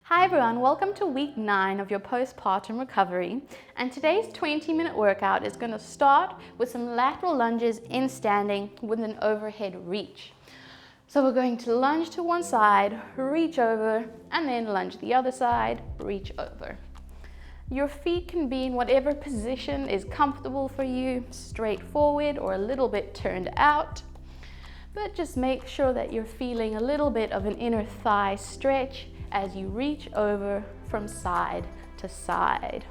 Hi everyone, welcome to week 9 of your postpartum recovery, and today's 20-minute workout is going to start with some lateral lunges in standing with an overhead reach. So we're going to lunge to one side, reach over, and then lunge the other side, reach over. Your feet can be in whatever position is comfortable for you, straight forward or a little bit turned out. But just make sure that you're feeling a little bit of an inner thigh stretch as you reach over from side to side.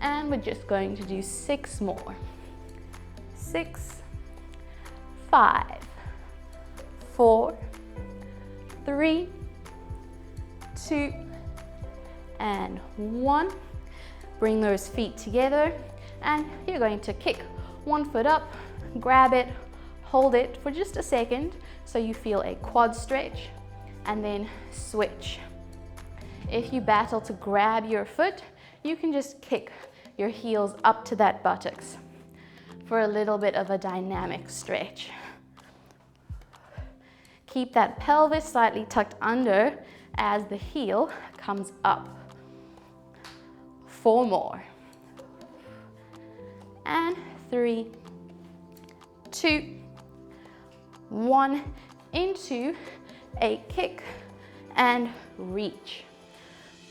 And we're just going to do 6 more. 6, 5, 4, 3, 2, and 1. Bring those feet together, and you're going to kick one foot up, grab it, hold it for just a second so you feel a quad stretch, and then switch. If you battle to grab your foot, you can just kick your heels up to that buttocks for a little bit of a dynamic stretch. Keep that pelvis slightly tucked under as the heel comes up. 4 more. And 3, 2, 1, into a kick and reach.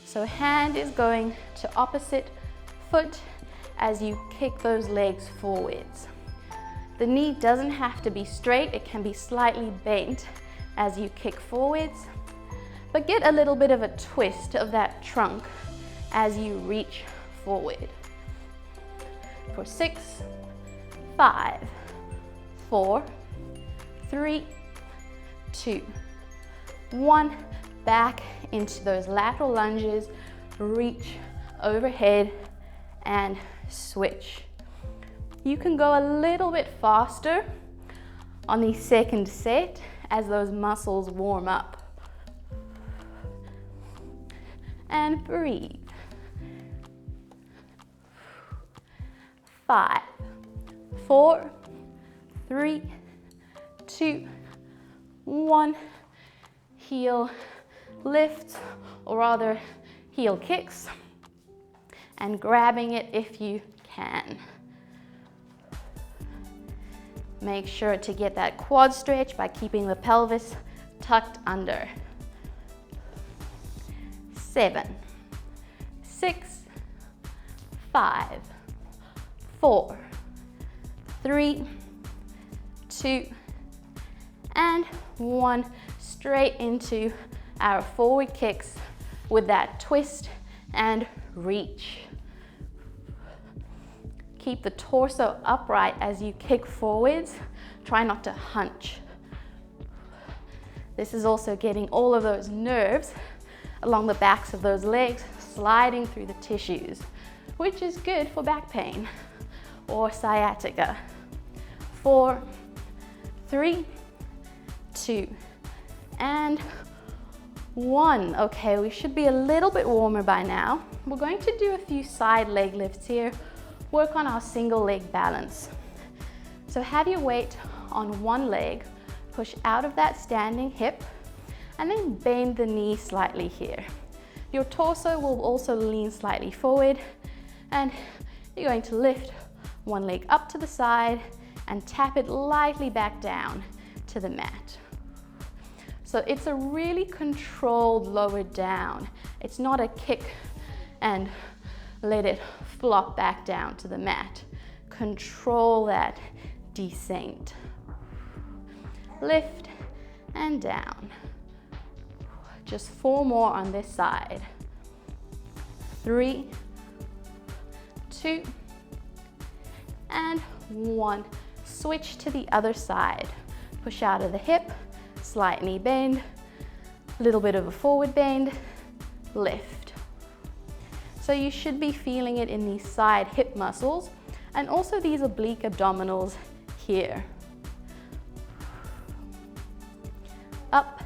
So hand is going to opposite foot as you kick those legs forwards. The knee doesn't have to be straight, it can be slightly bent as you kick forwards, but get a little bit of a twist of that trunk as you reach forward. For 6, 5, 4, 3, 2, 1, back into those lateral lunges, reach overhead and switch. You can go a little bit faster on the second set as those muscles warm up. And breathe. 5, 4, 3, 2, 1. Heel lifts, or rather heel kicks, and grabbing it if you can. Make sure to get that quad stretch by keeping the pelvis tucked under. 7, 6, 5, 4, 3, 2, and 1. Straight into our forward kicks with that twist and reach. Keep the torso upright as you kick forwards. Try not to hunch. This is also getting all of those nerves along the backs of those legs sliding through the tissues, which is good for back pain or sciatica. 4, 3, 2, and 1. Okay, we should be a little bit warmer by now. We're going to do a few side leg lifts here, work on our single leg balance. So have your weight on one leg, push out of that standing hip, and then bend the knee slightly here. Your torso will also lean slightly forward, and you're going to lift one leg up to the side and tap it lightly back down to the mat. So it's a really controlled lower down. It's not a kick and let it flop back down to the mat. Control that descent. Lift and down. Just 4 more on this side. 3, 2, and 1. Switch to the other side. Push out of the hip, slight knee bend, a little bit of a forward bend, lift. So you should be feeling it in these side hip muscles and also these oblique abdominals here. Up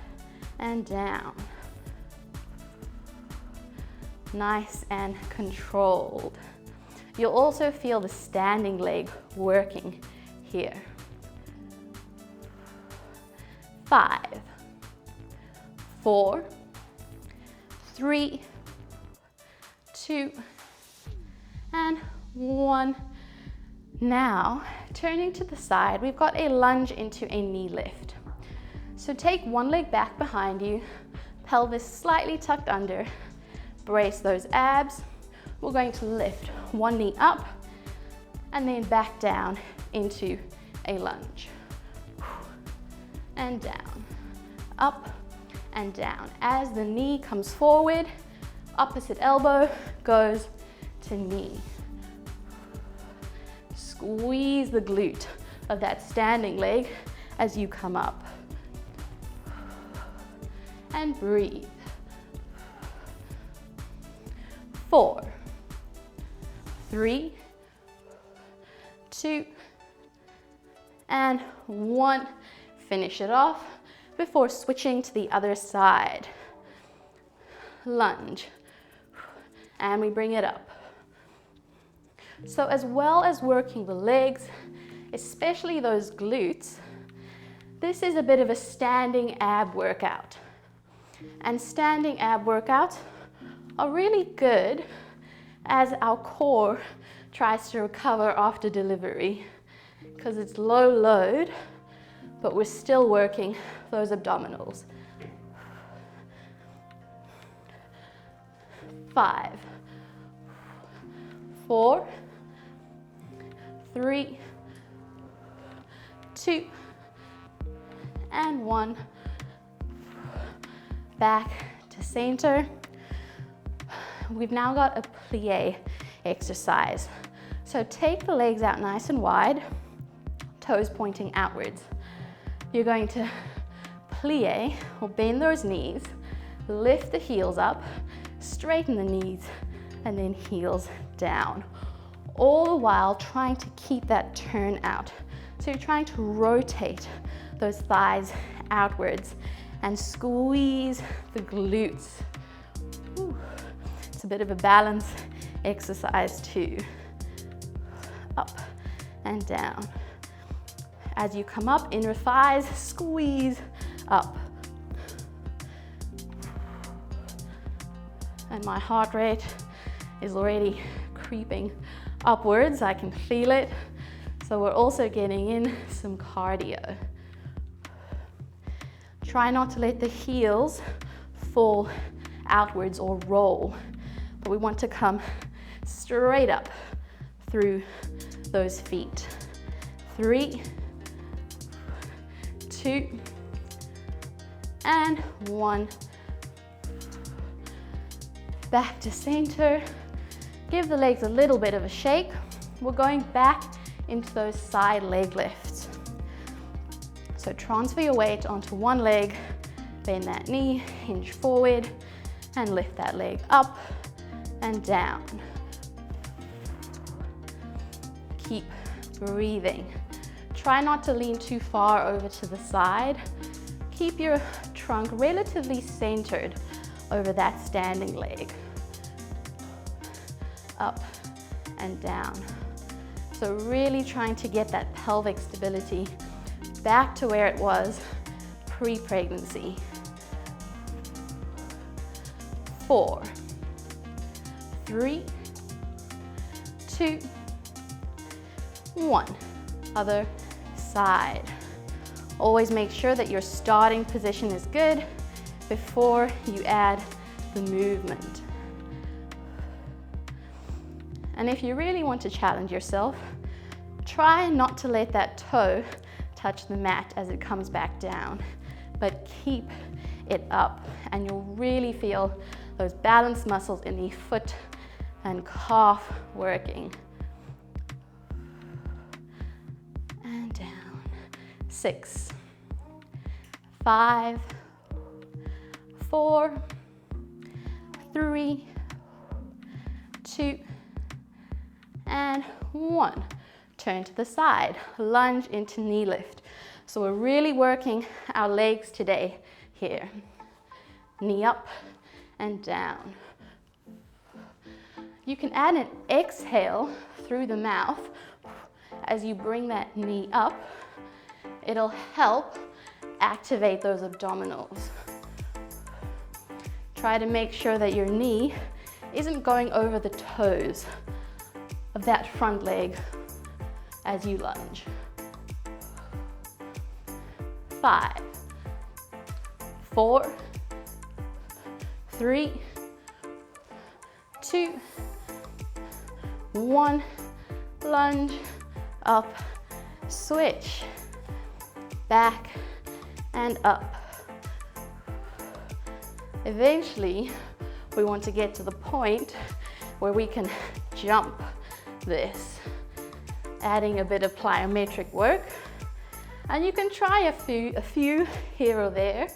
and down. Nice and controlled. You'll also feel the standing leg working here. 5, 4, 3, 2, and 1. Now, turning to the side, we've got a lunge into a knee lift. So take one leg back behind you, pelvis slightly tucked under, brace those abs. We're going to lift one knee up and then back down into a lunge. And down, up and down. As the knee comes forward, opposite elbow goes to knee. Squeeze the glute of that standing leg as you come up. And breathe. 4, 3, 2, and 1. Finish it off before switching to the other side. Lunge, and we bring it up. So as well as working the legs, especially those glutes, this is a bit of a standing ab workout. And standing ab workouts are really good as our core tries to recover after delivery, because it's low load, but we're still working those abdominals. 5, 4, 3, 2, and 1. Back to center. We've now got a plie exercise. So take the legs out nice and wide, toes pointing outwards. You're going to plie, or bend those knees, lift the heels up, straighten the knees, and then heels down. All the while trying to keep that turn out. So you're trying to rotate those thighs outwards and squeeze the glutes. Ooh. It's a bit of a balance exercise too. Up and down. As you come up, inner thighs, squeeze up. And my heart rate is already creeping upwards. I can feel it. So we're also getting in some cardio. Try not to let the heels fall outwards or roll, but we want to come straight up through those feet. 3, 2, and 1. Back to center. Give the legs a little bit of a shake. We're going back into those side leg lifts. So transfer your weight onto one leg, bend that knee, hinge forward, and lift that leg up and down. Keep breathing. Try not to lean too far over to the side. Keep your trunk relatively centered over that standing leg. Up and down. So really trying to get that pelvic stability back to where it was pre-pregnancy. 4, 3, 2, 1. Other side. Always make sure that your starting position is good before you add the movement. And if you really want to challenge yourself, try not to let that toe touch the mat as it comes back down, but keep it up, and you'll really feel those balance muscles in the foot and calf working. And down. 6, 5, 4, 3, 2, and 1. Turn to the side, lunge into knee lift. So we're really working our legs today here. Knee up and down. You can add an exhale through the mouth as you bring that knee up. It'll help activate those abdominals. Try to make sure that your knee isn't going over the toes of that front leg as you lunge. 5, 4, 3, 2, 1, lunge, up, switch, back and up. Eventually, we want to get to the point where we can jump this, adding a bit of plyometric work. And you can try a few here or there,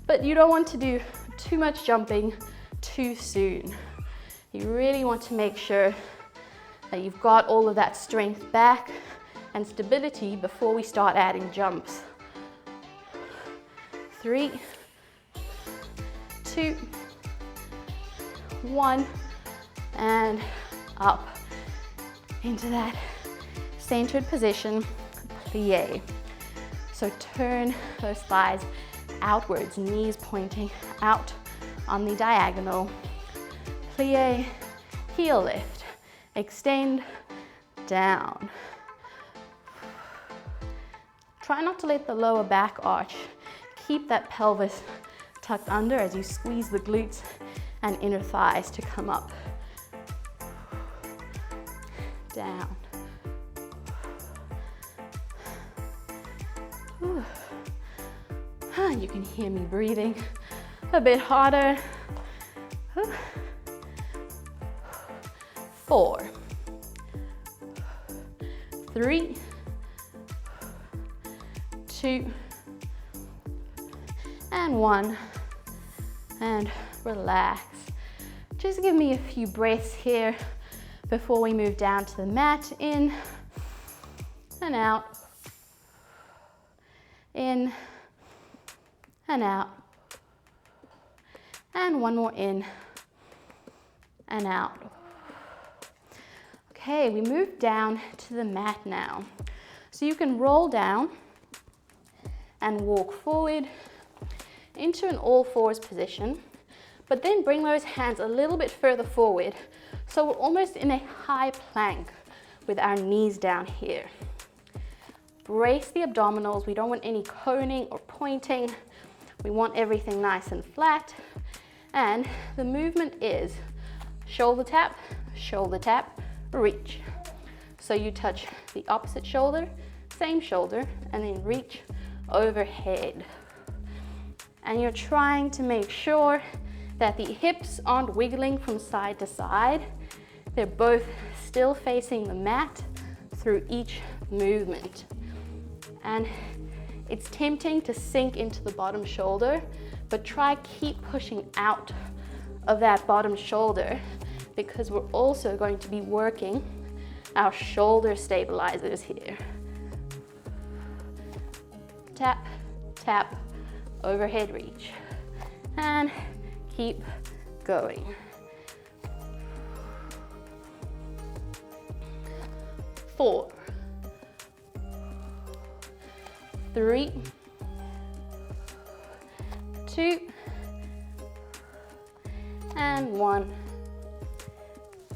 but you don't want to do too much jumping too soon. You really want to make sure that you've got all of that strength back and stability before we start adding jumps. 3, 2, 1, and up into that centered position, plie. So turn those thighs outwards, knees pointing out on the diagonal. Plie, heel lift, extend, down. Try not to let the lower back arch. Keep that pelvis tucked under as you squeeze the glutes and inner thighs to come up. Down. You can hear me breathing a bit harder. 4, 3, 2, and 1, and relax. Just give me a few breaths here before we move down to the mat. In and out, in and out, and one more in and out. Okay, we move down to the mat now. So you can roll down and walk forward into an all fours position, but then bring those hands a little bit further forward. So we're almost in a high plank with our knees down here. Brace the abdominals. We don't want any coning or pointing. We want everything nice and flat. And the movement is shoulder tap, reach. So you touch the opposite shoulder, same shoulder, and then reach overhead. And you're trying to make sure that the hips aren't wiggling from side to side. They're both still facing the mat through each movement. And it's tempting to sink into the bottom shoulder, but try keep pushing out of that bottom shoulder because we're also going to be working our shoulder stabilizers here. Tap, tap, overhead reach. And keep going. 4, 3, 2, and 1.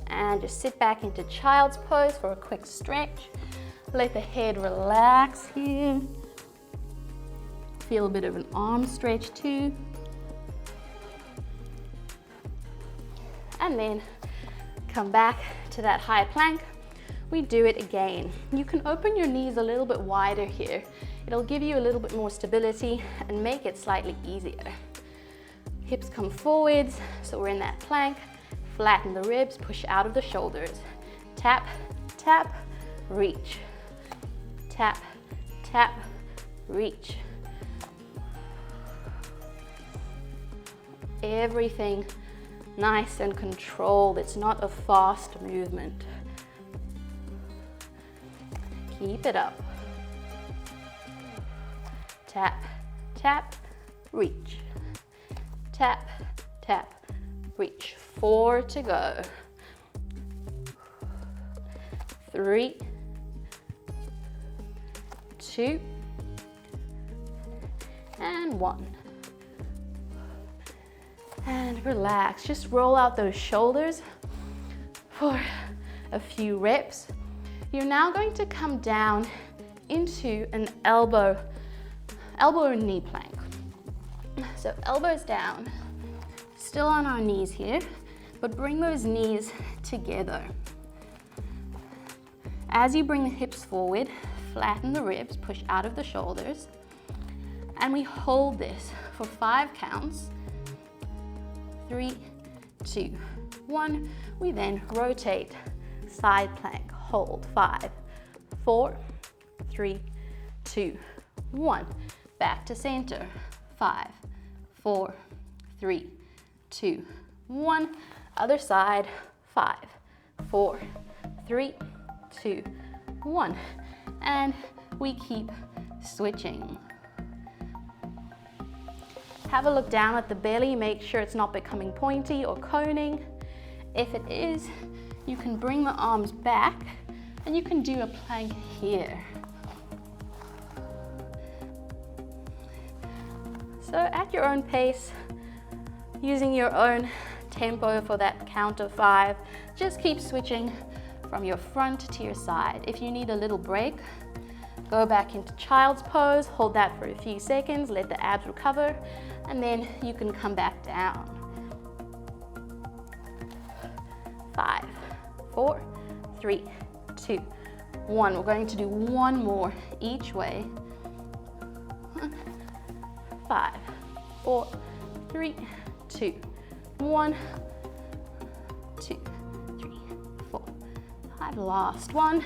And just sit back into child's pose for a quick stretch. Let the head relax here. Feel a bit of an arm stretch too. And then come back to that high plank. We do it again. You can open your knees a little bit wider here. It'll give you a little bit more stability and make it slightly easier. Hips come forwards, so we're in that plank. Flatten the ribs, push out of the shoulders. Tap, tap, reach. Tap, tap, reach. Everything nice and controlled. It's not a fast movement. Keep it up. Tap, tap, reach. Tap, tap, reach. 4 to go. 3, 2, and 1. And relax. Just roll out those shoulders for a few reps. You're now going to come down into an elbow and knee plank. So elbows down, still on our knees here, but bring those knees together. As you bring the hips forward, flatten the ribs, push out of the shoulders, and we hold this for 5 counts. 3, 2, 1. We then rotate, side plank, hold. 5, 4, 3, 2, 1. Back to center. 5, 4, 3, 2, 1. Other side. 5, 4, 3, 2, 1. And we keep switching. Have a look down at the belly, make sure it's not becoming pointy or coning. If it is, you can bring the arms back and you can do a plank here. So at your own pace, using your own tempo for that count of 5, just keep switching from your front to your side. If you need a little break, go back into child's pose, hold that for a few seconds, let the abs recover, and then you can come back down. 5, 4, 3, 2, 1. We're going to do one more each way. 5, 4, 3, 2, 1, 2, 3, 4, 5. Last one.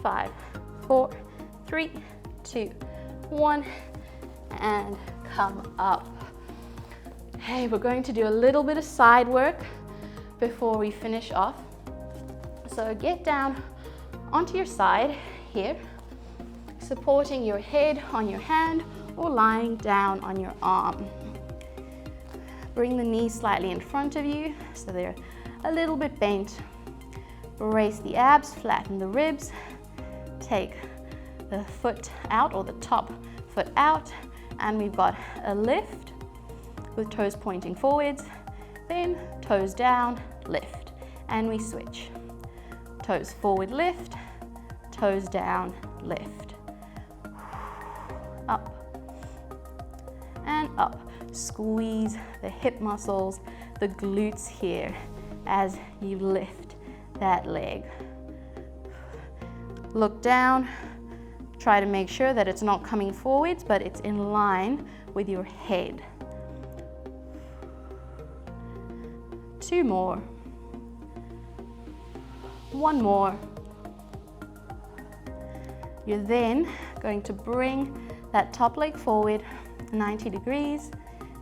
5, 4, 3, 2, 1, and come up. Okay, we're going to do a little bit of side work before we finish off. So get down onto your side here, supporting your head on your hand or lying down on your arm. Bring the knees slightly in front of you so they're a little bit bent. Brace the abs, flatten the ribs, take the foot out or the top foot out, and we've got a lift with toes pointing forwards, then toes down, lift, and we switch. Toes forward, lift, toes down, lift. Up and up. Squeeze the hip muscles, the glutes here as you lift that leg. Look down. Try to make sure that it's not coming forwards, but it's in line with your head. 2 more. 1 more. You're then going to bring that top leg forward 90 degrees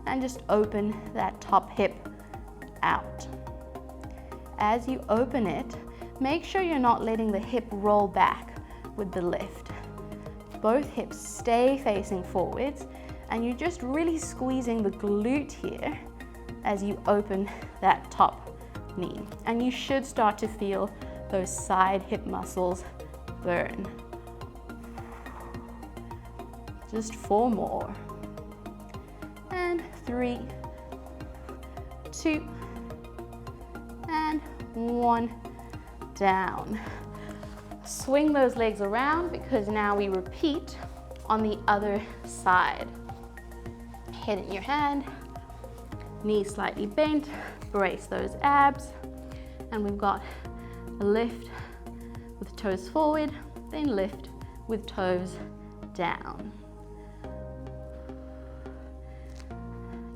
and just open that top hip out. As you open it, make sure you're not letting the hip roll back with the lift. Both hips stay facing forwards and you're just really squeezing the glute here as you open that top knee. And you should start to feel those side hip muscles burn. Just 4 more. And 3, 2, and 1, down. Swing those legs around because now we repeat on the other side. Head in your hand, knees slightly bent, brace those abs, and we've got a lift with toes forward, then lift with toes down.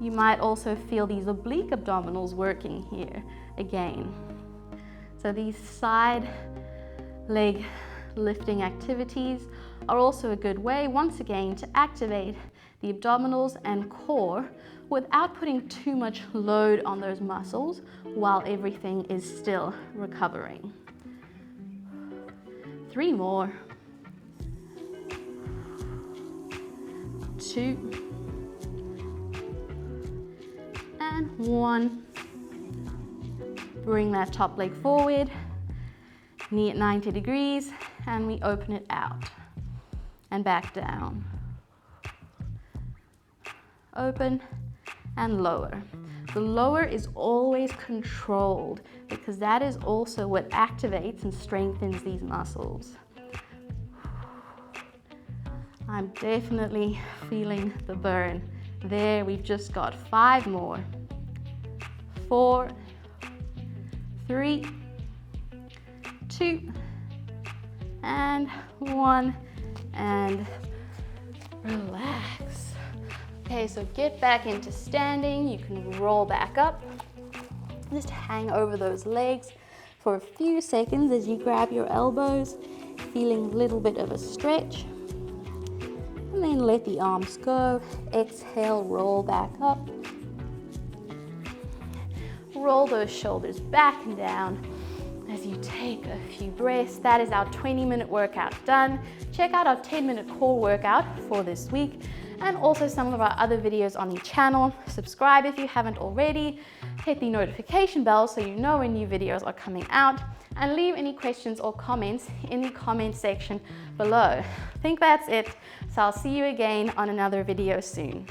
You might also feel these oblique abdominals working here again. So these side leg lifting activities are also a good way, once again, to activate the abdominals and core without putting too much load on those muscles while everything is still recovering. 3 more. 2. And 1. Bring that top leg forward, knee at 90 degrees, and we open it out and back down. Open and lower. The lower is always controlled because that is also what activates and strengthens these muscles. I'm definitely feeling the burn. There, we've just got 5 more. 4, 3, 2, and 1, and relax. Okay, so get back into standing. You can roll back up. Just hang over those legs for a few seconds as you grab your elbows, feeling a little bit of a stretch. And then let the arms go. Exhale, roll back up. Roll those shoulders back and down as you take a few breaths. That is our 20-minute workout done. Check out our 10-minute core workout for this week and also some of our other videos on the channel. Subscribe if you haven't already. Hit the notification bell so you know when new videos are coming out, and leave any questions or comments in the comment section below. I think that's it. So I'll see you again on another video soon.